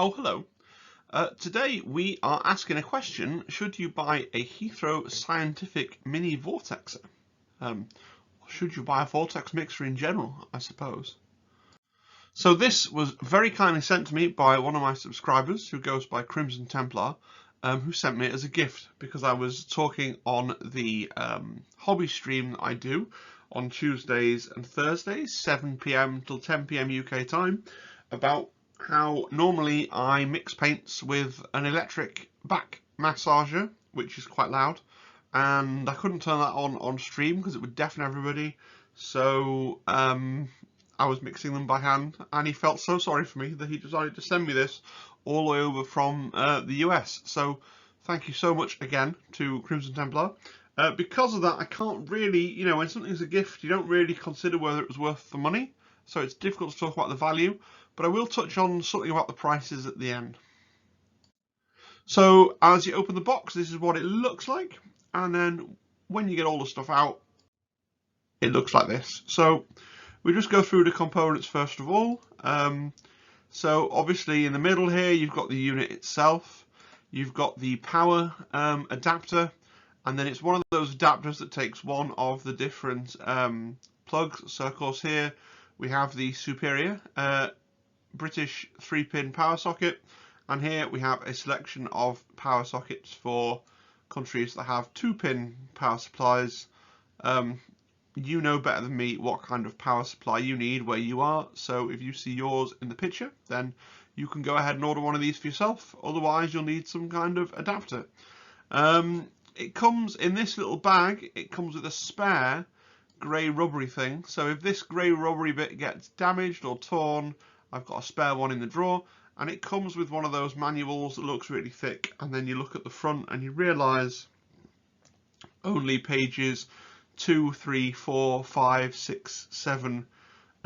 Oh, hello. Today we are asking a question: should you buy a Heathrow scientific mini vortexer? Um, should you buy a vortex mixer in general, I suppose? So this was very kindly sent to me by one of my subscribers who goes by Crimson Templar, who sent me it as a gift because I was talking on the hobby stream that I do on Tuesdays and Thursdays, 7 p.m. till 10 p.m. UK time, about how normally I mix paints with an electric back massager, which is quite loud, and I couldn't turn that on stream because it would deafen everybody. So I was mixing them by hand, and he felt so sorry for me that he decided to send me this all the way over from the US. So thank you so much again to Crimson Templar. Because of that, I can't really, when something's a gift, you don't really consider whether it was worth the money. So it's difficult to talk about the value, but I will touch on something about the prices at the end. So as you open the box, this is what it looks like. And then when you get all the stuff out, it looks like this. So we just go through the components first of all. So obviously in the middle here, you've got the unit itself. You've got the power adapter. And then it's one of those adapters that takes one of the different plugs. So of course here we have the superior British 3-pin power socket, and here we have a selection of power sockets for countries that have 2-pin power supplies. You know better than me what kind of power supply you need where you are, so if you see yours in the picture, then you can go ahead and order one of these for yourself. Otherwise you'll need some kind of adapter. It comes in this little bag. It comes with a spare grey rubbery thing, so if this grey rubbery bit gets damaged or torn, I've got a spare one in the drawer. And it comes with one of those manuals that looks really thick, and then you look at the front and you realise only pages 2, 3, 4, 5, 6, 7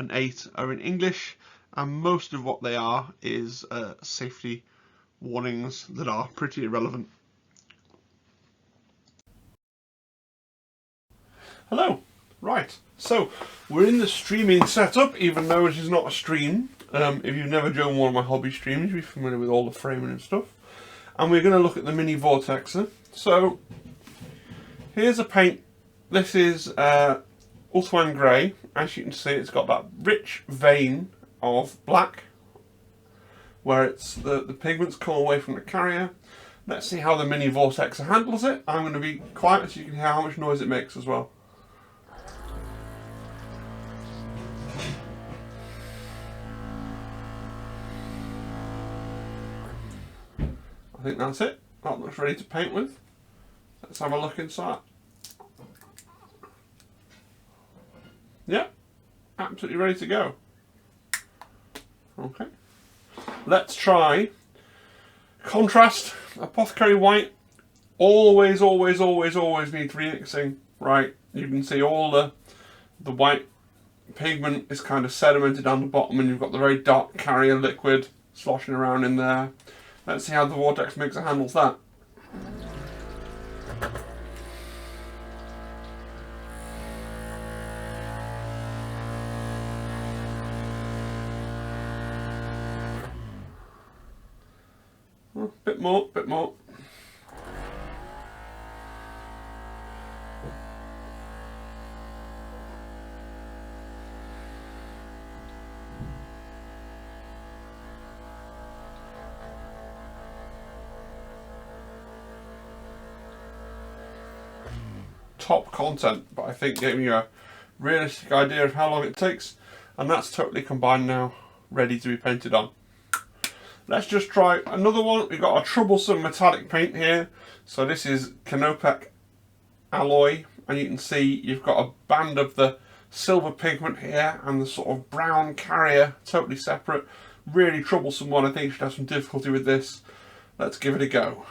and 8 are in English, and most of what they are is safety warnings that are pretty irrelevant. Hello. Right, so we're in the streaming setup, even though it is not a stream. If you've never joined one of my hobby streams, you'll be familiar with all the framing and stuff. And we're going to look at the mini vortexer. So here's a paint. This is Ulthuan Grey. As you can see, it's got that rich vein of black, where it's the pigments come away from the carrier. Let's see how the mini vortexer handles it. I'm going to be quiet so you can hear how much noise it makes as well. I think that's it. That looks ready to paint with. Let's have a look inside. Yeah, absolutely ready to go. Okay. Let's try contrast. Apothecary white. Always, always, always, always needs remixing. Right, you can see all the white pigment is kind of sedimented down the bottom, and you've got the very dark carrier liquid sloshing around in there. Let's see how the vortex mixer handles that. Oh, bit more, bit more. Top content, but I think gave me a realistic idea of how long it takes, and that's totally combined now, ready to be painted on. Let's just try another one. We've got a troublesome metallic paint here. So this is Canopec alloy, and you can see you've got a band of the silver pigment here and the sort of brown carrier totally separate. Really troublesome one. I think you should have some difficulty with this. Let's give it a go.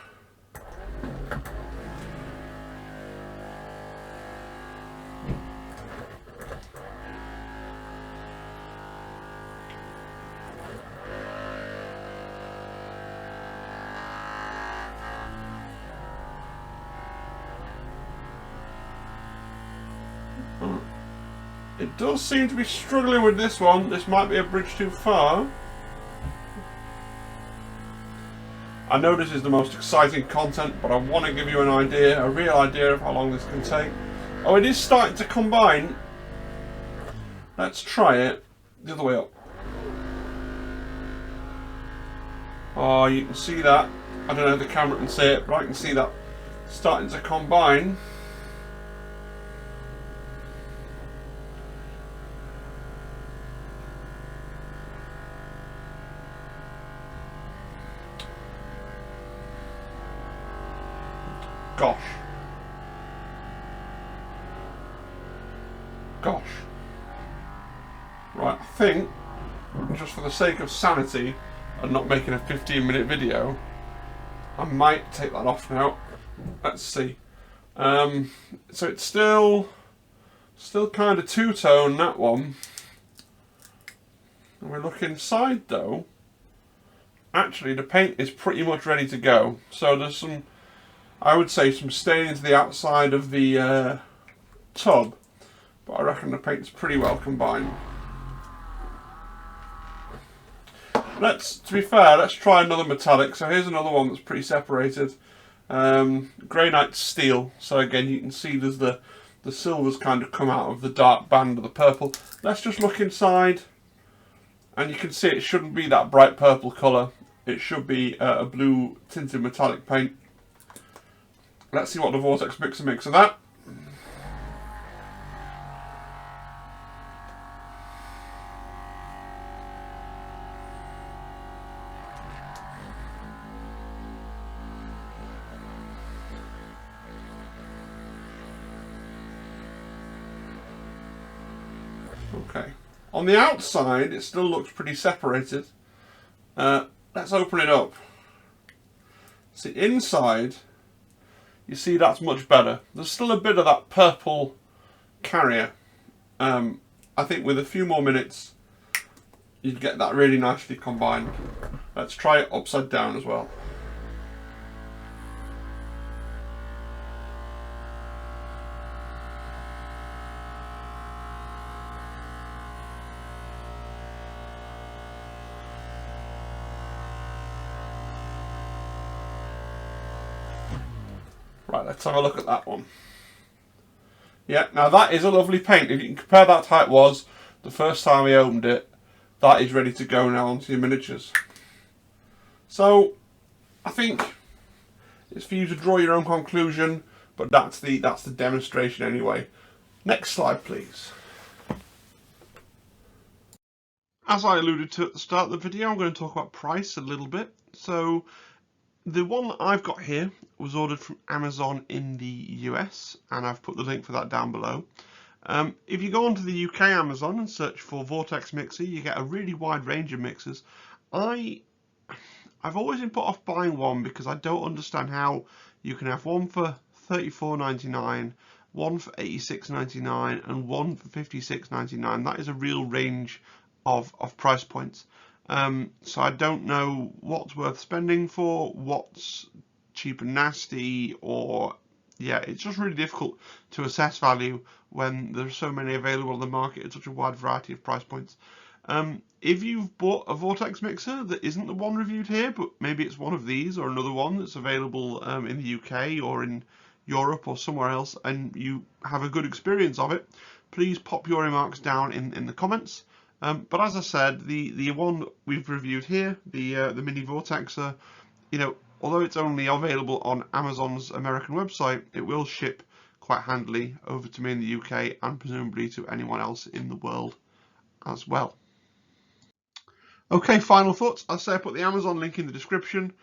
It does seem to be struggling with this one. This might be a bridge too far. I know this is the most exciting content, but I want to give you an idea, a real idea of how long this can take. Oh, it is starting to combine. Let's try it the other way up. Oh, you can see that. I don't know if the camera can see it, but I can see that starting to combine. Gosh. Right, I think, just for the sake of sanity and not making a 15-minute video, I might take that off now. Let's see. So it's still kind of two-tone, that one. And we look inside though. Actually, the paint is pretty much ready to go. So there's some, I would say, some staining to the outside of the tub, but I reckon the paint's pretty well combined. To be fair, let's try another metallic. So here's another one that's pretty separated. Granite steel. So again, you can see there's the silver's kind of come out of the dark band of the purple. Let's just look inside, and you can see it shouldn't be that bright purple colour. It should be a blue tinted metallic paint. Let's see what the vortex mixer makes of that. Okay. On the outside, it still looks pretty separated. Let's open it up. See, inside, you see that's much better. There's still a bit of that purple carrier. I think with a few more minutes, you'd get that really nicely combined. Let's try it upside down as well. Right, let's have a look at that one. Yeah, now that is a lovely paint. If you can compare that to how it was the first time we opened it, that is ready to go now onto your miniatures. So, I think it's for you to draw your own conclusion, but that's the demonstration anyway. Next slide, please. As I alluded to at the start of the video, I'm going to talk about price a little bit. So, the one that I've got here was ordered from Amazon in the US, and I've put the link for that down below. If you go onto the UK Amazon and search for Vortex Mixer, you get a really wide range of mixers. I've always been put off buying one because I don't understand how you can have one for $34.99, one for $86.99, and one for $56.99. That is a real range of price points. So I don't know what's worth spending for, what's cheap and nasty, or yeah, it's just really difficult to assess value when there's so many available on the market at such a wide variety of price points. If you've bought a vortex mixer that isn't the one reviewed here, but maybe it's one of these or another one that's available in the UK or in Europe or somewhere else, and you have a good experience of it, please pop your remarks down in the comments. But as I said, the one we've reviewed here, the mini vortexer, you know, although it's only available on Amazon's American website, it will ship quite handily over to me in the UK and presumably to anyone else in the world as well. Okay, final thoughts. As I say, I put the Amazon link in the description.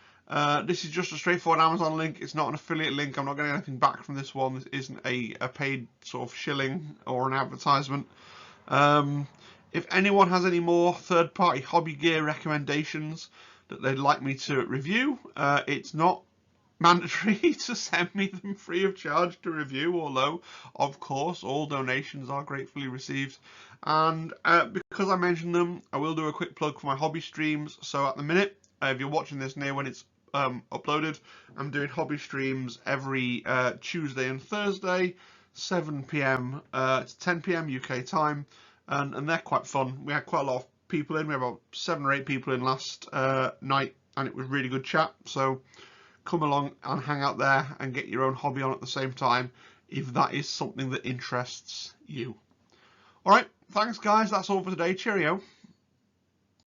This is just a straightforward Amazon link. It's not an affiliate link. I'm not getting anything back from this one. This isn't a paid sort of shilling or an advertisement. If anyone has any more third-party hobby gear recommendations that they'd like me to review, it's not mandatory to send me them free of charge to review, although, of course, all donations are gratefully received. And because I mentioned them, I will do a quick plug for my hobby streams. So at the minute, if you're watching this near when it's uploaded, I'm doing hobby streams every Tuesday and Thursday, 7 PM to 10 PM UK time. And they're quite fun. We had quite a lot of people in. We had about 7 or 8 people in last night and it was really good chat. So come along and hang out there and get your own hobby on at the same time if that is something that interests you. All right, thanks guys, that's all for today. Cheerio.